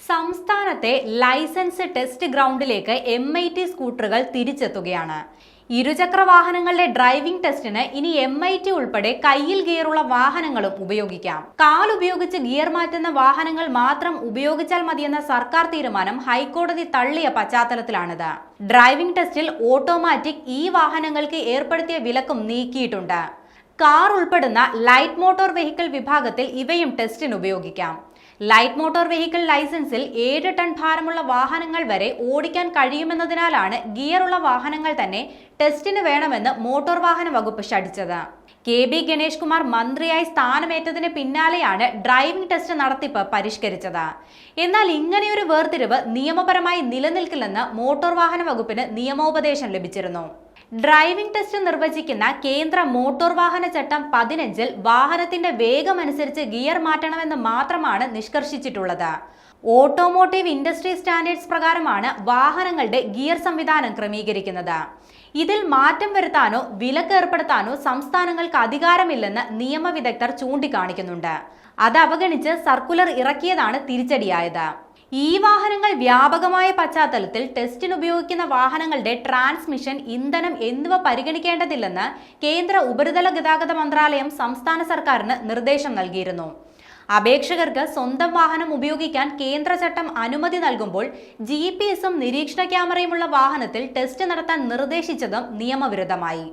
സംസ്ഥാനത്തെ licence test ഗ്രൗണ്ടിലേക്ക് MIT സ്കൂട്ടറുകൾ തിരിച്ചെത്തുകയാണ്. ഇരുചക്ര വാഹനങ്ങളുടെ ഡ്രൈവിംഗ് ടെസ്റ്റിന് ഇനി MIT ഉൾപ്പെടെ കയ്യിൽ ഗിയറുള്ള വാഹനങ്ങളും ഉപയോഗിക്കാം. കാൽ ഉപയോഗിച്ച് ഗിയർ മാറ്റുന്ന വാഹനങ്ങൾ മാത്രം ഉപയോഗിച്ചാൽ മതിയെന്ന സർക്കാർ തീരുമാനം ഹൈക്കോടതി തള്ളിയ പശ്ചാത്തലത്തിലാണിത്. ഡ്രൈവിംഗ് ടെസ്റ്റിൽ ഓട്ടോമാറ്റിക് വാഹനങ്ങൾക്ക് ഏർപ്പെടുത്തിയ വിലക്കും നീക്കിയിട്ടുണ്ട്. കാർ ഉൾപ്പെടുന്ന ലൈറ്റ് മോട്ടോർ വെഹിക്കിൾ വിഭാഗത്തിൽ ഇവയും ടെസ്റ്റിന് ഉപയോഗിക്കാം. ലൈറ്റ് മോട്ടോർ വെഹിക്കിൾ ലൈസൻസിൽ 7 ടൺ ഭാരമുള്ള വാഹനങ്ങൾ വരെ ഓടിക്കാൻ കഴിയുമെന്നതിനാലാണ് ഗിയറുള്ള വാഹനങ്ങൾ തന്നെ ടെസ്റ്റിന് വേണമെന്ന് മോട്ടോർ വാഹന വകുപ്പ് ശഠിച്ചത്. KB ഗണേഷ് കുമാർ മന്ത്രിയായി സ്ഥാനമേറ്റതിന് പിന്നാലെയാണ് ഡ്രൈവിംഗ് ടെസ്റ്റ് നടത്തിപ്പ് പരിഷ്കരിച്ചത്. എന്നാൽ ഇങ്ങനെയൊരു വേർതിരിവ് നിയമപരമായി നിലനിൽക്കില്ലെന്ന് മോട്ടോർ വാഹന വകുപ്പിന് നിയമോപദേശം ലഭിച്ചിരുന്നു. ഡ്രൈവിംഗ് ടെസ്റ്റ് നിർവചിക്കുന്ന കേന്ദ്ര മോട്ടോർ വാഹന ചട്ടം 15-ൽ വാഹനത്തിന്റെ വേഗമനുസരിച്ച് ഗിയർ മാറ്റണമെന്ന് മാത്രമാണ് നിഷ്കർഷിച്ചിട്ടുള്ളത്. ഓട്ടോമോട്ടീവ് ഇൻഡസ്ട്രി സ്റ്റാൻഡേർഡ്സ് പ്രകാരമാണ് വാഹനങ്ങളുടെ ഗിയർ സംവിധാനം ക്രമീകരിക്കുന്നത്. ഇതിൽ മാറ്റം വരുത്താനോ വിലക്ക് ഏർപ്പെടുത്താനോ സംസ്ഥാനങ്ങൾക്ക് അധികാരമില്ലെന്ന് നിയമവിദഗ്ധർ ചൂണ്ടിക്കാണിക്കുന്നുണ്ട്. അത് അവഗണിച്ച് സർക്കുലർ ഇറക്കിയതാണ് തിരിച്ചടിയായത്. വാഹനങ്ങൾ വ്യാപകമായ പശ്ചാത്തലത്തിൽ ടെസ്റ്റിന് ഉപയോഗിക്കുന്ന വാഹനങ്ങളുടെ ട്രാൻസ്മിഷൻ, ഇന്ധനം എന്നിവ പരിഗണിക്കേണ്ടതില്ലെന്ന് കേന്ദ്ര ഉപരിതല ഗതാഗത മന്ത്രാലയം സംസ്ഥാന സർക്കാരിന് നിർദ്ദേശം നൽകിയിരുന്നു. അപേക്ഷകർക്ക് സ്വന്തം വാഹനം ഉപയോഗിക്കാൻ കേന്ദ്ര ചട്ടം അനുമതി നൽകുമ്പോൾ GPS-ഉം നിരീക്ഷണ ക്യാമറയുമുള്ള വാഹനത്തിൽ ടെസ്റ്റ് നടത്താൻ നിർദ്ദേശിച്ചതും നിയമവിരുദ്ധമായി.